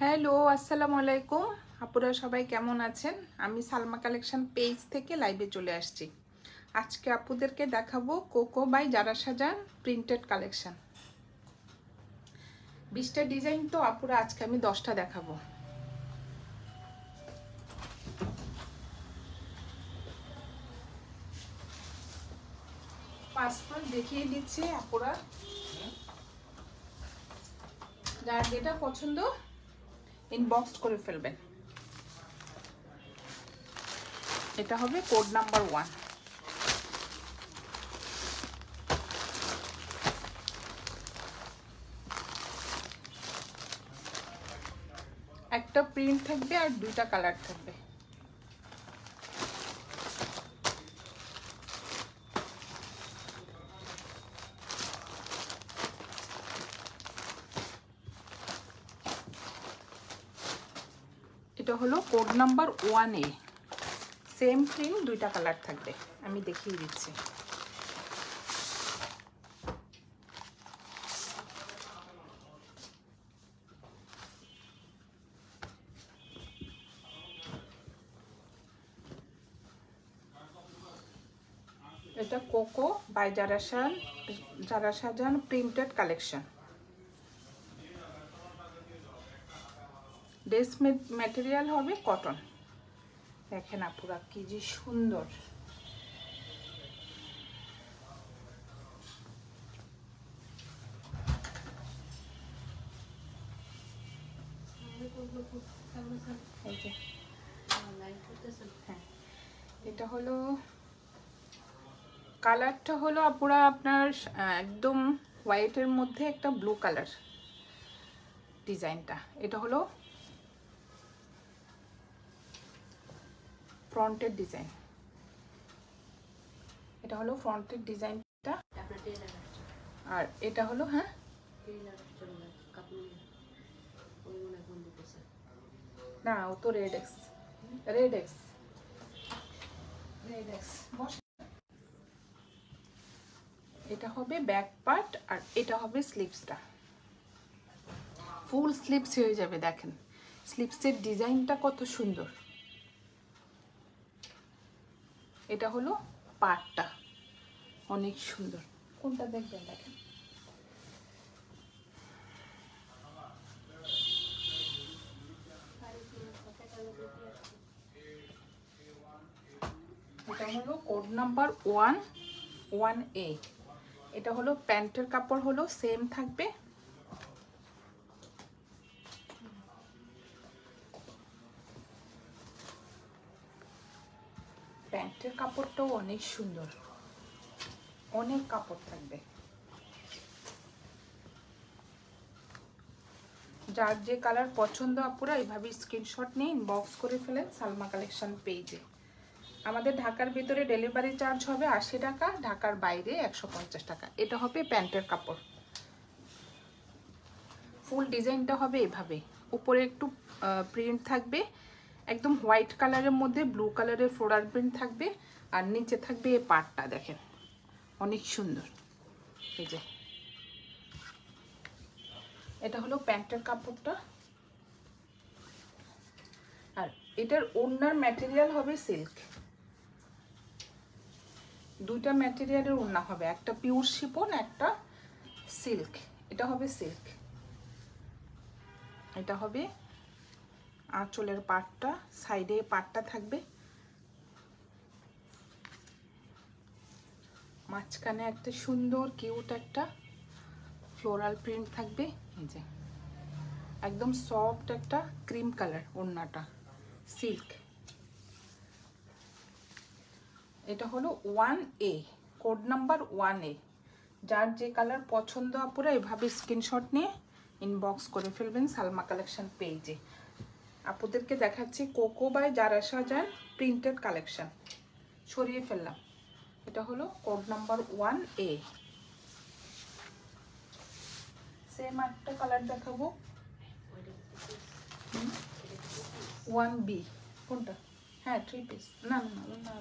Hello, আসসালামু আলাইকুম। আপুরা সবাই কেমন আছেন? আমি সালমা কালেকশন পেজ থেকে লাইভে চলে আসছি। আজকে আপুদেরকে দেখাবো Coco by Zara Shahjahan printed collection. 20টা ডিজাইন তো আপুরা, আজকে আমি 10টা দেখাবো। পাসপোর্ট দেখিয়ে দিচ্ছি আপুরা, যার যেটা পছন্দ ইনবক্স করে ফেলবেন। এটা হবে কোড নাম্বার 1। একটা প্রিন্ট থাকবে আর 2টা কালার থাকবে। এটা হলো code number 1A। Same print, 2টা কালার থাকবে। আমি দেখিয়ে দিচ্ছি। এটা Coco by Zara Shahjahan printed collection. Dress material হবে কটন। দেখেন আপুরা কি যে সুন্দর। হ্যাঁ, এটা হলো কালারটা হলো আপুরা আপনার একদম হোয়াইটের মধ্যে একটা ব্লু কালার ডিজাইনটা। এটা হলো ফ্রন্টের ডিজাইন। এটা হলো ফ্রন্টের ডিজাইনটা। আর এটা হলো না, ও তো রেড এক্স। এটা হবে ব্যাক পার্ট আর এটা হবে স্লিভসটা। ফুল স্লিভস হয়ে যাবে। দেখেন স্লিভসের ডিজাইনটা কত সুন্দর। এটা হলো পার্টটা, অনেক সুন্দর। কোনটা দেখবেন? দেখেন এটা হলো কোড নাম্বার 1A। এটা হলো প্যান্টের কাপড়, হলো সেম থাকবে। প্যান্টের কাপড়টাও অনেক সুন্দর, অনেক কাপড় থাকবে। যার যে কালার পছন্দ আপুরা এইভাবে স্ক্রিনশট নিয়ে ইনবক্স করে ফেলেন সালমা কালেকশন পেজে। আমাদের ঢাকার ভিতরে ডেলিভারি চার্জ হবে 80 টাকা, ঢাকার বাইরে 150 টাকা। এটা হবে প্যান্টের কাপড়। ফুল ডিজাইনটা হবে এভাবে, উপরে একটু প্রিন্ট থাকবে একদম হোয়াইট কালারের মধ্যে, ব্লু কালারের ফ্লোরাল প্রিন্ট থাকবে। আর নিচে থাকবে এই পার্টটা। দেখেন অনেক সুন্দর। এই যে এটা হলো প্যান্টের কাপড়টা। আর এটার ওড়নার ম্যাটেরিয়াল হবে সিল্ক। 2টা ম্যাটেরিয়ালের ওড়না হবে, একটা পিওর শিফন, একটা সিল্ক। এটা হবে সিল্ক। এটা হবে আঁচলের পাটটা, সাইডে পাটটা থাকবে, মাঝখানে একটা সুন্দর কিউট একটা ফ্লোরাল প্রিন্ট থাকবে। এই যে একদম সফট একটা ক্রিম কালার ওড়নাটা, সিল্ক। এটা হলো 1A, কোড নাম্বার 1A। যার যে কালার পছন্দ আপুরা এভাবে স্ক্রিনশট নিয়ে ইনবক্স করে ফেলবেন সালমা কালেকশন পেজে। আপুদেরকে দেখাচ্ছি Coco by Zara Shahjahan printed collection. সরিয়ে ফেললাম। এটা হলো কোড নাম্বার 1A। সেম একটা কালার দেখাবো, 1B। কোনটা? হ্যাঁ, 3 পিস। না না না না,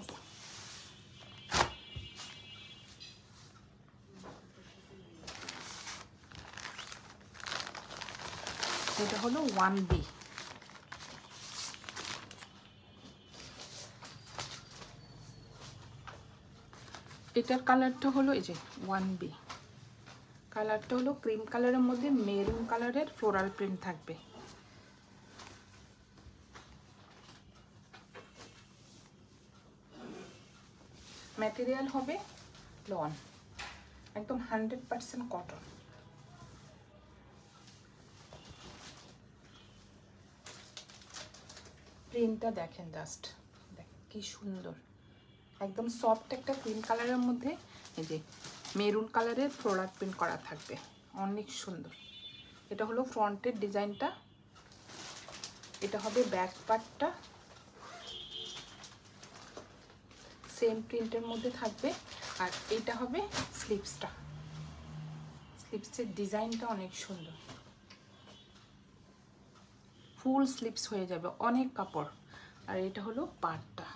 এটা হলো 1B। এটার কালারটা হলো এই যে 1B, কালারটা হলো ক্রিম কালারের মধ্যে মেরুন কালারের ফ্লোরাল প্রিন্ট থাকবে। ম্যাটেরিয়াল হবে লন, একদম 100% কটন। প্রিন্টটা দেখেন, জাস্ট দেখেন কি সুন্দর, একদম সফট একটা ক্রিম কালারের মধ্যে এই যে মেরুন কালারের ফ্লোরাল প্রিন্ট করা থাকবে, অনেক সুন্দর। এটা হলো ফ্রন্টের ডিজাইনটা, এটা হবে ব্যাক পার্টটা, সেম প্রিন্টের মধ্যে থাকবে। আর এটা হবে স্লিভসটা, স্লিভসের ডিজাইনটা অনেক সুন্দর, ফুল স্লিভস হয়ে যাবে, অনেক কাপড়। আর এটা হলো পার্টটা।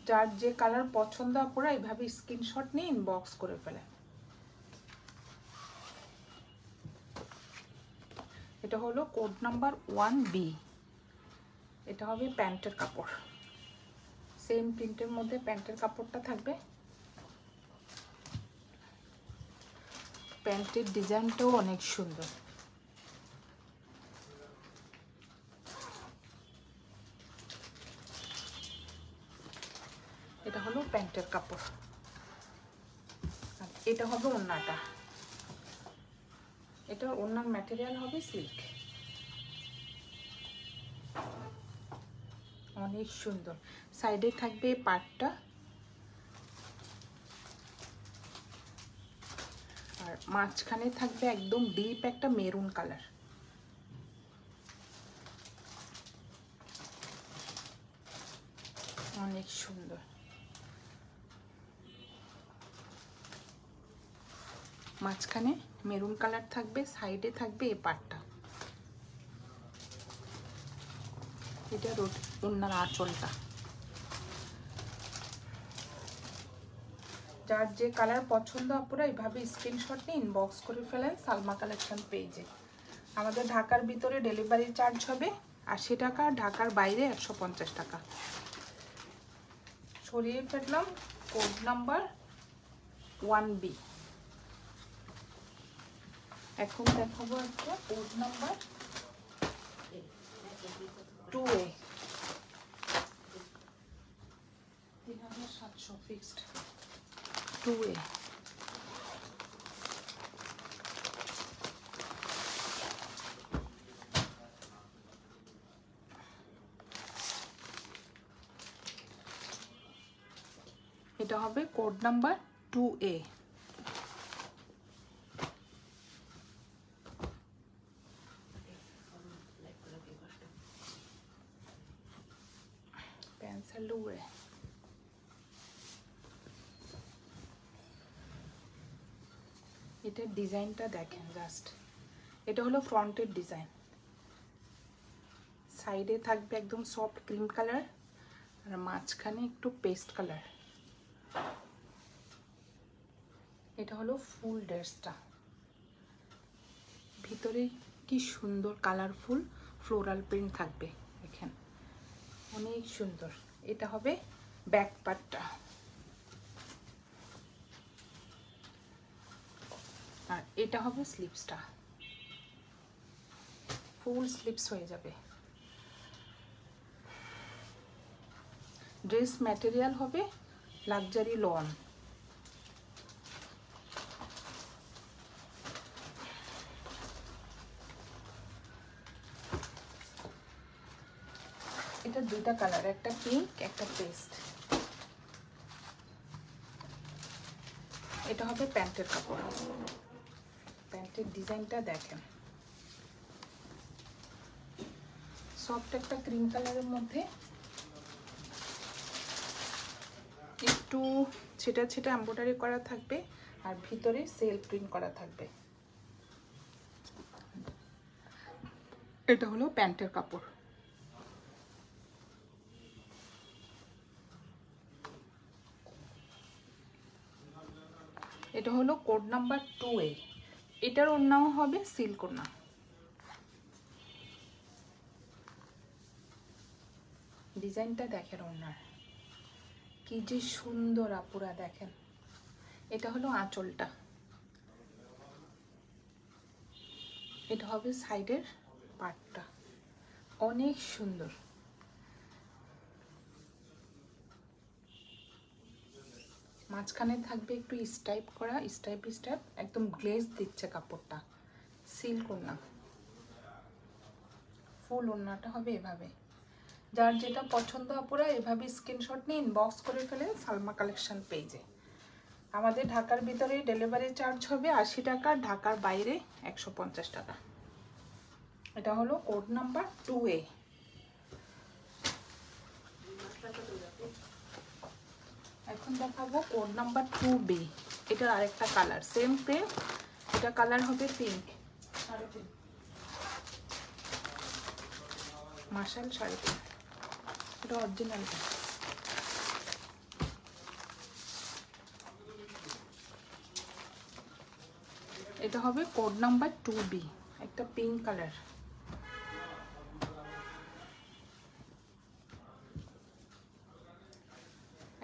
যার যে কালার পছন্দ আপনারা এইভাবে স্ক্রিনশট নিয়ে ইনবক্স করে ফেলেন। এটা হলো কোড নাম্বার 1B। এটা হবে প্যান্টের কাপড়, সেম প্রিন্টের মধ্যে প্যান্টের কাপড়টা থাকবে। প্যান্টের ডিজাইনটাও অনেক সুন্দর। এটা হলো প্যান্টের কাপড়, আর এটা হবে ওড়নাটা। এটা ওড়নার ম্যাটেরিয়াল হবে সিল্ক, অনেক সুন্দর। সাইডে থাকবে পাটটা, আর মাঝখানে থাকবে একদম ডিপ একটা মেরুন কালার। অনেক সুন্দর। মাঝখানে মেরুন কালার থাকবে, সাইডে থাকবে এই পাটটা। এটা ওড়নার আঁচলটা। যার যে কালার পছন্দ আপনারা এইভাবে স্ক্রিনশট নিয়ে ইনবক্স করে ফেলেন সালমা কালেকশন পেজে। আমাদের ঢাকার ভিতরে ডেলিভারি চার্জ হবে 80 টাকা, ঢাকার বাইরে 150 টাকা। সরিয়ে ফেললাম কোড নাম্বার 1B। এখন দেখাবো একটা code number 2A, 3700 fixed. 2A এটা হবে কোড নাম্বার 2A। পেন্সিল উড়ে এটার ডিজাইনটা দেখেন জাস্ট। এটা হলো ফ্রন্টের ডিজাইন, সাইডে থাকবে একদম সফট ক্রিম কালার, আর মাঝখানে একটু পেস্ট কালার। এটা হলো ফুল ড্রেসটা, ভিতরে কি সুন্দর কালারফুল ফ্লোরাল প্রিন্ট থাকবে, দেখেন অনেক সুন্দর। এটা হবে ব্যাক পার্টটা, আর এটা হবে স্লিভসটা, ফুল স্লিভস হয়ে যাবে। ড্রেস ম্যাটেরিয়াল হবে লাক্সারি লন। এটা দুইটা কালার, একটা পিঙ্ক একটা পেস্ট। এটা হবে প্যান্টের কাপড়, প্যান্টের ডিজাইনটা দেখেন, সফট একটা ক্রিম কালারের মধ্যে একটু ছেটা ছেটা এমব্রয়ডারি করা থাকবে, আর ভিতরে সেল প্রিন্ট করা থাকবে। এটা হলো প্যান্টের কাপড়। এটা হলো কোড নাম্বার 2A। এটার ওড়নাও হবে সিল্ক ওড়না। ডিজাইনটা দেখেন ওড়নার, কি যে সুন্দর আপুরা দেখেন। এটা হলো আঁচলটা, এটা হবে সাইডের পার্টটা, অনেক সুন্দর। মাঝখানে থাকবে একটু স্টাইপ করা, স্টাইপ একদম গ্লেজ দিচ্ছে কাপড়টা, সিল্ক ওড়না। ফুল ওড়নাটা হবে এভাবে। যার যেটা পছন্দ আপুরা এভাবে স্ক্রিনশট নিয়ে ইনবক্স করে ফেলেন সালমা কালেকশন পেজে। আমাদের ঢাকার ভিতরে ডেলিভারি চার্জ হবে 80 টাকা, ঢাকার বাইরে 150 টাকা। এটা হলো কোড নাম্বার 2A। এখন দেখাবো কোড নাম্বার 2B। এটার আরেকটা কালার, সেম প্রিন্ট, এটা কালার হবে পিঙ্ক। মার্শাল 3.5, এটা অরিজিনালটা। এটা হবে কোড নাম্বার 2B, একটা পিঙ্ক কালার।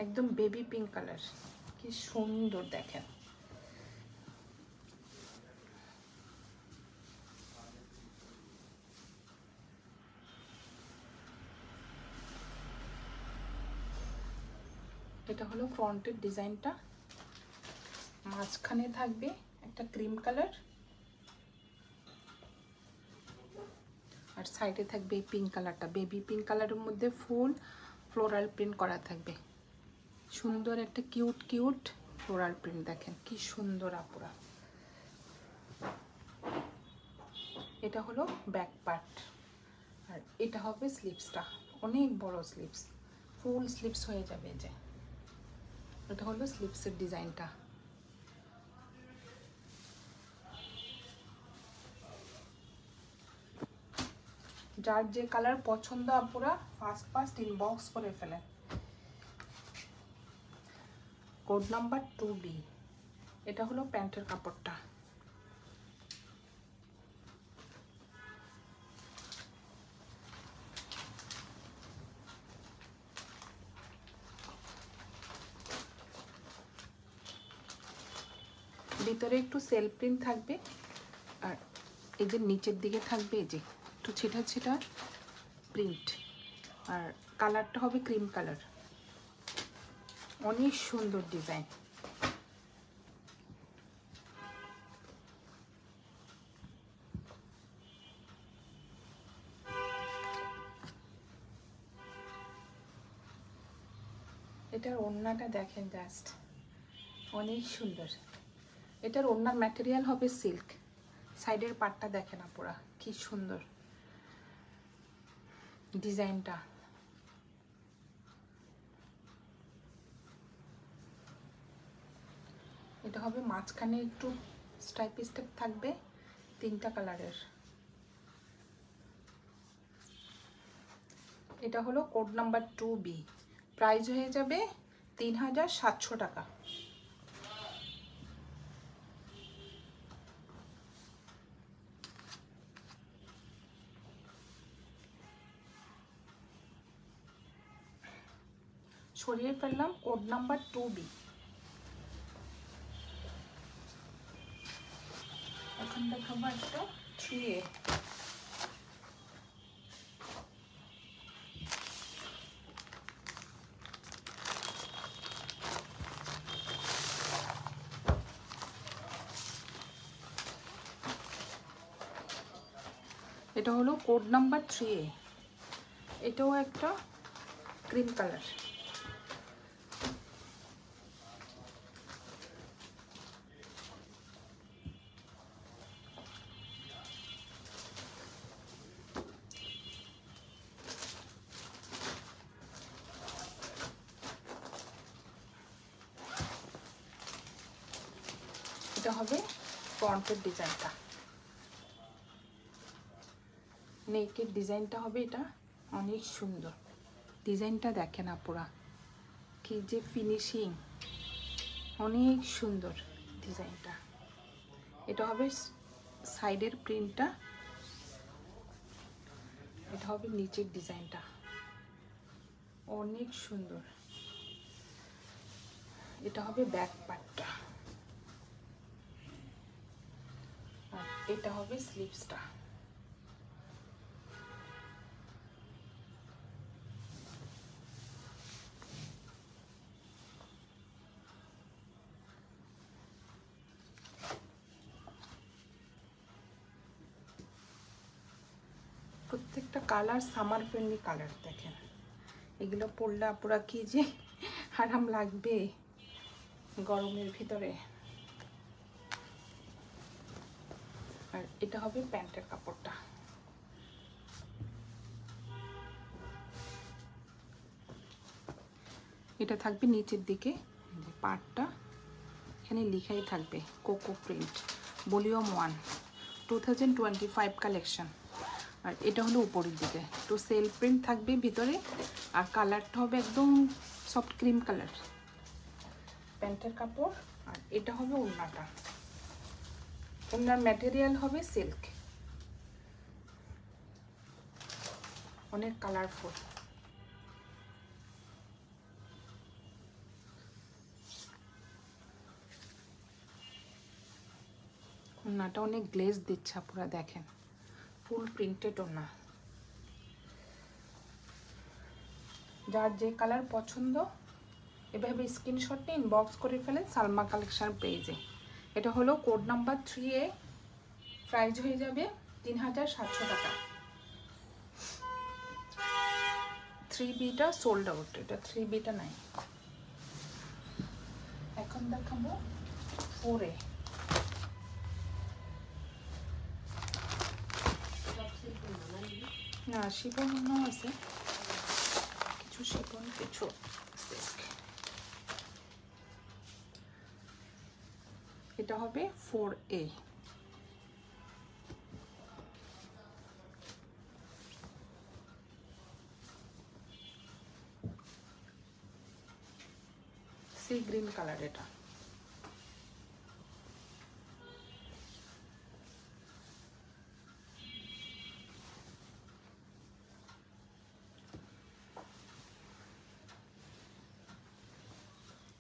একদম বেবি পিঙ্ক কালার, কি সুন্দর দেখেন। এটা হলো ফ্রন্টের ডিজাইনটা, মাঝখানে থাকবে একটা ক্রিম কালার আর সাইডে থাকবে এই পিঙ্ক কালারটা, বেবি পিঙ্ক কালারের মধ্যে ফুল ফ্লোরাল প্রিন্ট করা থাকবে। সুন্দর একটা কিউট কিউট ফ্লোরাল প্রিন্ট, দেখেন কি সুন্দর আপুরা। এটা হলো ব্যাক পার্ট, আর এটা হবে স্লিভসটা, অনেক বড় স্লিভস, ফুল স্লিভস হয়ে যাবে। যে এটা হলো স্লিভসের ডিজাইনটা। যার যে কালার পছন্দ আপুরা ফার্স্ট ইনবক্স করে ফেলেন। Code number 2B। এটা হলো প্যান্টের কাপড়টা। ভিতরে একটু সেল প্রিন্ট থাকবে, আর এই যে নিচের দিকে থাকবে এই যে একটু ছিটা ছিটা প্রিন্ট, আর কালারটা হবে ক্রিম কালার, অনেক সুন্দর ডিজাইন। এটার ওড়নাটা দেখেন জাস্ট, অনেক সুন্দর। এটার ওড়নার ম্যাটেরিয়াল হবে সিল্ক, সাইডের পাটটা দেখেন আপুরা কি সুন্দর ডিজাইনটা। এটা হবে মাঝখানে একটু স্টাইপ থাকবে, 3টা কালারের। এটা হলো কোড নাম্বার 2B, প্রাইস হয়ে যাবে 3700 টাকা। সরিয়ে ফেললাম কোড নাম্বার 2B। এখন দেখাবো একটা 3A। এটা হলো কোড নাম্বার 3A, এটাও একটা ক্রিম কালার। এটা হবে ফ্রন্টের ডিজাইনটা, নেকের ডিজাইনটা হবে এটা, অনেক সুন্দর ডিজাইনটা দেখেন আপুরা, কি যে ফিনিশিং, অনেক সুন্দর ডিজাইনটা। এটা হবে সাইডের প্রিন্টটা, এটা হবে নিচের ডিজাইনটা, অনেক সুন্দর। এটা হবে ব্যাক পার্টটা, আর এটা হবে স্লিভসটা। প্রত্যেকটা কালার সামার ফ্রেন্ডলি কালার। দেখেন এগুলো পরলে পুরা কি যে আরাম লাগবে গরমের ভিতরে। আর এটা হবে প্যান্টের কাপড়টা, এটা থাকবে নিচের দিকে পার্টটা, এখানে লেখাই থাকবে কোকো প্রিন্ট ভলিউম 1 2025 কালেকশন। আর এটা হলো উপরের দিকে তো সেল প্রিন্ট থাকবে ভিতরে, আর কালারটা হবে একদম সফট ক্রিম কালার প্যান্টের কাপড়। আর এটা হবে ওড়নাটা, ওড়নার ম্যাটেরিয়াল হবে সিল্ক, অনেক কালারফুল। ওড়নাটা অনেক গ্লেজ দিচ্ছে পুরা, দেখেন ফুল প্রিন্টেড ওড়না। যার যে কালার পছন্দ এভাবে স্ক্রিনশট নিয়ে ইনবক্স করে ফেলেন সালমা কালেকশন পেজে। এটা হলো কোড নাম্বার 3A, প্রাইস হয়ে যাবে 3700 টাকা। 3Bটা সোল্ড আউট, এটা 3Bটা নাই। এখন দেখাবো 4A। না শিপন আছে, কিছু শিপন কিছু সিল্ক। এটা হবে 4A। সি গ্রিন কালার এটা।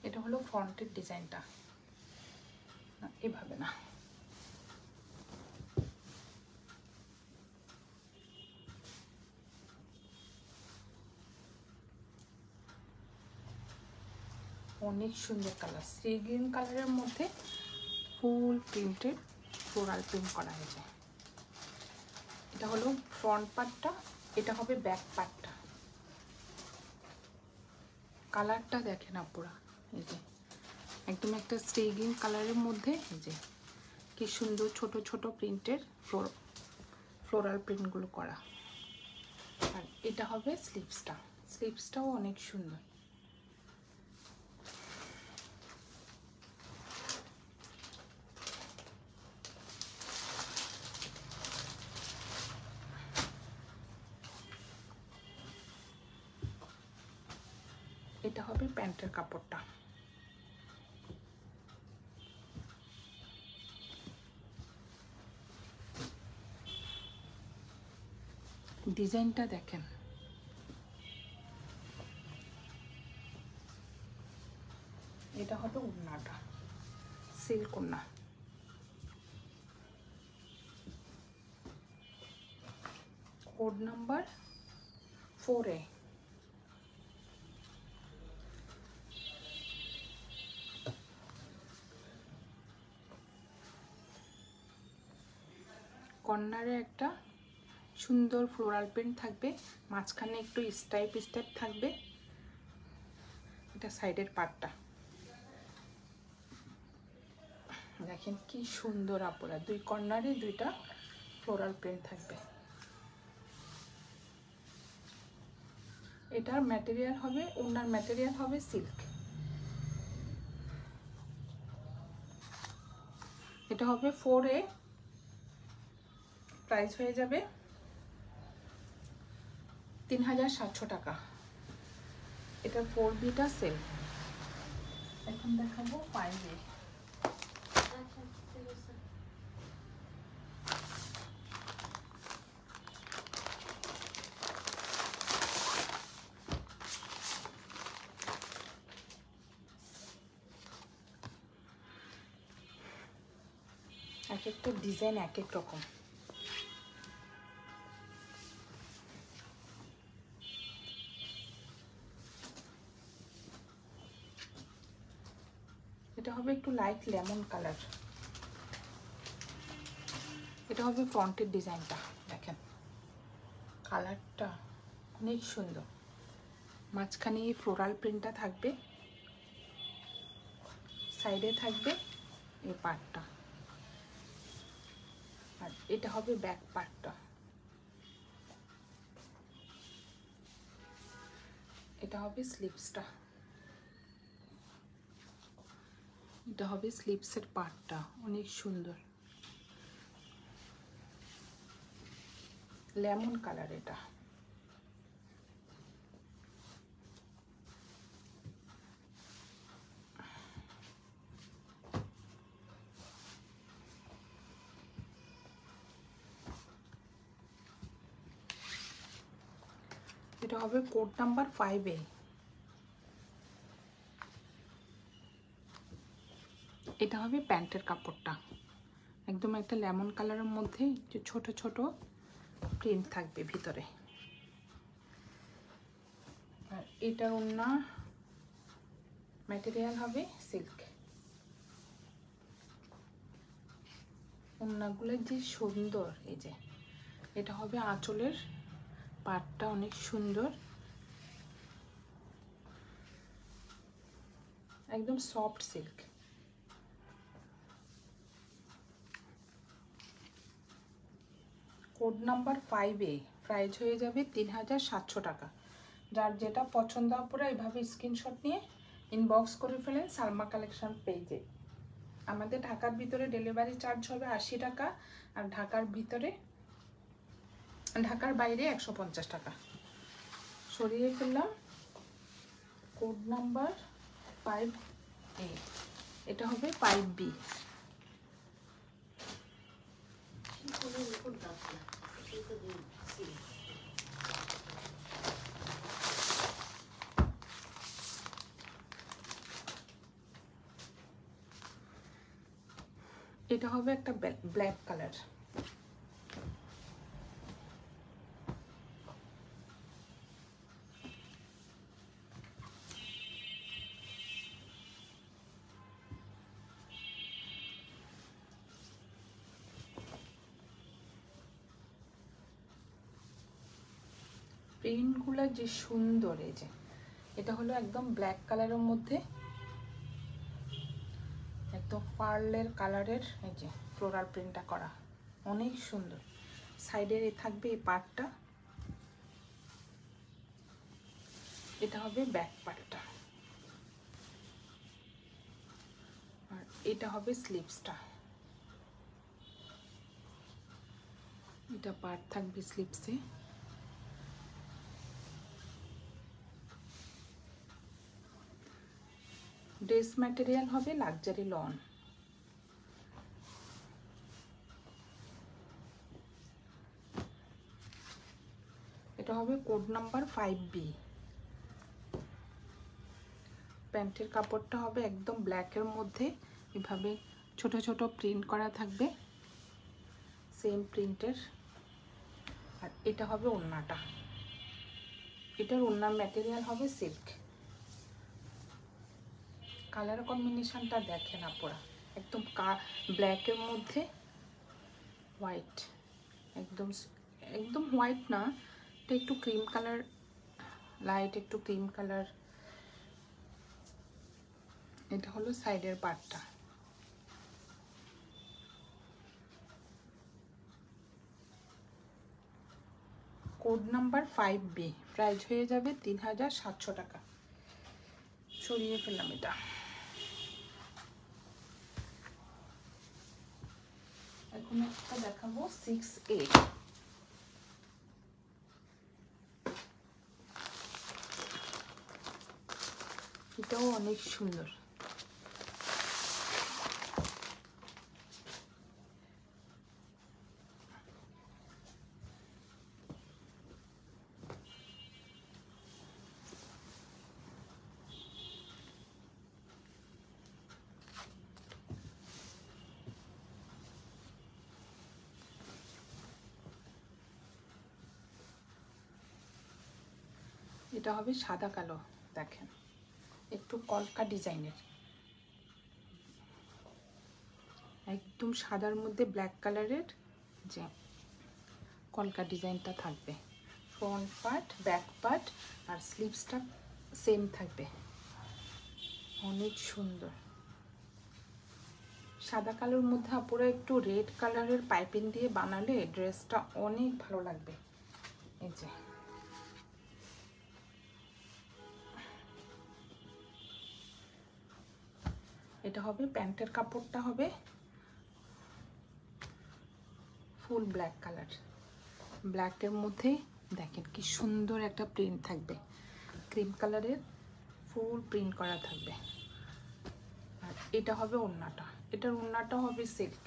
এটা হলো ফ্রন্টের ডিজাইনটা, এভাবে না, অনেক সুন্দর কালার। সি গ্রিন কালারের মধ্যে ফুল প্রিন্টেড ফ্লোরাল প্রিন্ট করা হয়েছে। এটা হলো ফ্রন্ট পার্টটা, এটা হবে ব্যাক পার্টটা। কালারটা দেখেন আপুরা, এই যে একদম একটা সি গ্রিন কালারের মধ্যে এই যে কি সুন্দর ছোট ছোট প্রিন্টের ফ্লোরাল প্রিন্টগুলো করা। আর এটা হবে স্লিভসটা, স্লিভসটাও অনেক সুন্দর। এটা হবে প্যান্টের কাপড়টা, ডিজাইনটা দেখেন। এটা হবে ওড়নাটা, সিল্ক ওড়না। Code number 4A। কর্নারে একটা সুন্দর ফ্লোরাল প্রিন্ট থাকবে, মাঝখানে একটু স্টাইপ স্টাইপ থাকবে। এটা সাইডের পার্টটা দেখেন কি সুন্দর আপুরা, দুই কর্নারে দুইটা ফ্লোরাল প্রিন্ট থাকবে। এটার ম্যাটেরিয়াল হবে, ওনার ম্যাটেরিয়াল হবে সিল্ক। এটা হবে 4A, প্রাইস হয়ে যাবে 3700 টাকা। এটা 4Bটা সেল। এখন দেখাবো 5A। এক একটা ডিজাইন এক এক রকম। এটা হবে একটু লাইট লেমন কালার। এটা হবে ফ্রন্টের ডিজাইনটা, দেখেন কালারটা অনেক সুন্দর। মাঝখানে এই ফ্লোরাল প্রিন্টটা থাকবে, সাইডে থাকবে এই পার্টটা, আর এটা হবে ব্যাক পার্টটা। এটা হবে স্লিভসটা, এটা হবে স্লিভসের পার্টটা, অনেক সুন্দর লেমন কালার। এটা এটা হবে কোড নাম্বার 5A। এটা হবে প্যান্টের কাপড়টা, একদম একটা লেমন কালারের মধ্যে ছোট ছোট প্রিন্ট থাকবে ভিতরে। আর এটার ওড়না ম্যাটেরিয়াল হবে সিল্ক। ওড়নাগুলো যে সুন্দর, এই যে এটা হবে আঁচলের পাটটা, অনেক সুন্দর, একদম soft silk. Code number 5A, price হয়ে যাবে 3700 টাকা। যার যেটা পছন্দ পুরো এইভাবে স্ক্রিনশট নিয়ে ইনবক্স করে ফেলেন সালমা কালেকশন পেজে। আমাদের ঢাকার ভিতরে ডেলিভারি চার্জ হবে 80 টাকা, আর ঢাকার বাইরে 150 টাকা। সরিয়ে ফেললাম। কোড নাম্বার 5A, এটা হবে 5B। এটা হবে একটা ব্ল্যাক কালার। প্রিন্টগুলো যে সুন্দর, এই যে এটা হলো একদম ব্ল্যাক কালারের মধ্যে একদম পার্লের কালারের, এই যে ফ্লোরাল প্রিন্টটা করা, অনেক সুন্দর। সাইডে থাকবে এই পার্টটা, এটা হবে ব্যাক পার্টটা, আর এটা হবে স্লিভসটা। এটা পার্ট থাকবে স্লিভসে। ড্রেস ম্যাটেরিয়াল হবে লাক্সারি লন। এটা হবে কোড নাম্বার 5B। প্যান্টের কাপড়টা হবে একদম ব্ল্যাকের মধ্যে, এভাবে ছোট ছোট প্রিন্ট করা থাকবে, সেম প্রিন্টের। আর এটা হবে ওড়নাটা, এটার ওড়নার ম্যাটেরিয়াল হবে সিল্ক। কালার কম্বিনেশনটা দেখেন আপনারা, একদম ব্ল্যাকের মধ্যে হোয়াইট, একদম একদম হোয়াইট না, এটা একটু ক্রিম কালার, লাইট একটু ক্রিম কালার। এটা হলো সাইডের পার্টটা। কোড নাম্বার 5B, প্রাইস হয়ে যাবে 3700 টাকা। সরিয়ে ফেললাম এটা। এখন একটা দেখাবো 6A। এটাও অনেক সুন্দর। এটা হবে সাদা কালো, দেখেন একটু কলকা ডিজাইনের, একদম সাদার মধ্যে ব্ল্যাক কালারের যে কলকা ডিজাইনটা থাকবে। ফ্রন্ট পার্ট, ব্যাক পার্ট আর স্লিভসটা সেম থাকবে, অনেক সুন্দর। সাদা কালোর মধ্যে আপুরা একটু রেড কালারের পাইপিং দিয়ে বানালে ড্রেসটা অনেক ভালো লাগবে। এই যে এটা হবে প্যান্টের কাপড়টা হবে ফুল ব্ল্যাক কালার, ব্ল্যাকের মধ্যে দেখেন কি সুন্দর একটা প্রিন্ট থাকবে, ক্রিম কালারের ফুল প্রিন্ট করা থাকবে। আর এটা হবে ওড়নাটা, এটার ওড়নাটা হবে সিল্ক।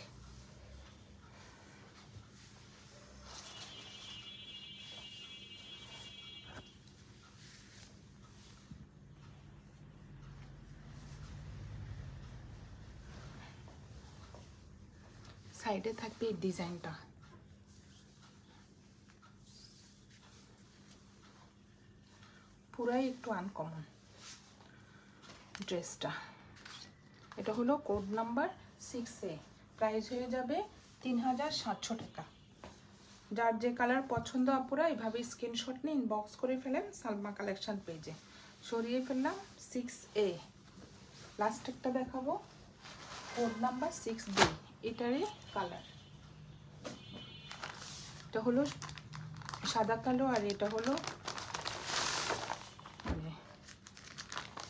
সাইডে থাকবে এই ডিজাইনটা, পুরাই একটু আনকমন ড্রেসটা। এটা হলো কোড নাম্বার 6A, প্রাইস হয়ে যাবে 3700 টাকা। যার যে কালার পছন্দ আপুরা এভাবে স্ক্রিনশট নিয়ে ইনবক্স করে ফেলেন সালমা কালেকশন পেজে। সরিয়ে ফেললাম 6A। লাস্ট একটা দেখাবো কোড নাম্বার 6B, এটারই কালার। এটা হলো সাদা কালো আর এটা হলো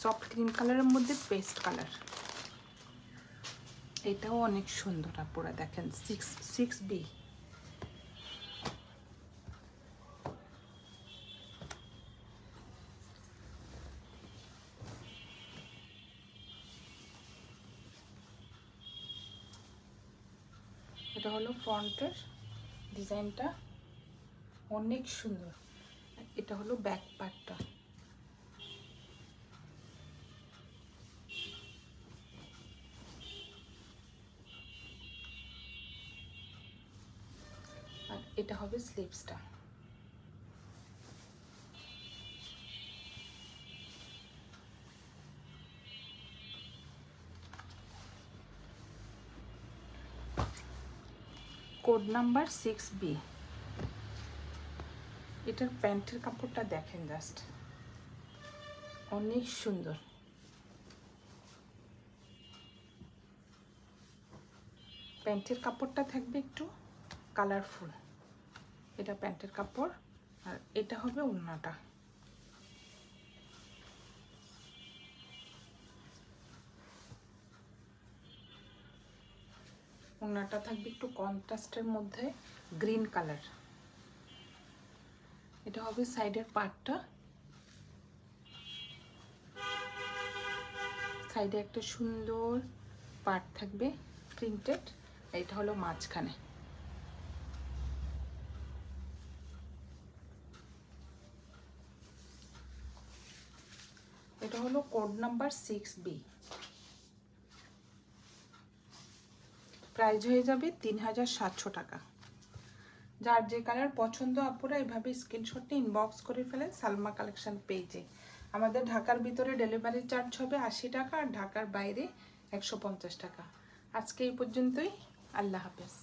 সফট ক্রিম কালারের মধ্যে পেস্ট কালার। এটাও অনেক সুন্দর আপুরা, দেখেন 6B। এটা হলো ফ্রন্টের ডিজাইনটা, অনেক সুন্দর। এটা হলো ব্যাক পার্টটা, আর এটা হবে স্লিভসটা। Code number 6B। এটার প্যান্টের কাপড়টা দেখেন জাস্ট, অনেক সুন্দর। প্যান্টের কাপড়টা থাকবে একটু কালারফুল, এটা প্যান্টের কাপড়। আর এটা হবে ওড়নাটা, ওড়নাটা থাকবে একটু কন্ট্রাস্টের মধ্যে গ্রিন কালার। এটা হবে সাইডের পার্টটা, সাইডে একটা সুন্দর পার্ট থাকবে প্রিন্টেড। এটা হলো মাঝখানে। এটা হলো কোড নাম্বার 6B, প্রাইস হয়ে যাবে 3700 টাকা। যার যে কালার পছন্দ আপুরা এভাবে স্ক্রিনশটে ইনবক্স করে ফেলেন সালমা কালেকশন পেজে। আমাদের ঢাকার ভিতরে ডেলিভারি চার্জ হবে 80 টাকা আর ঢাকার বাইরে 150 টাকা। আজকে এই পর্যন্তই, আল্লাহ হাফেজ।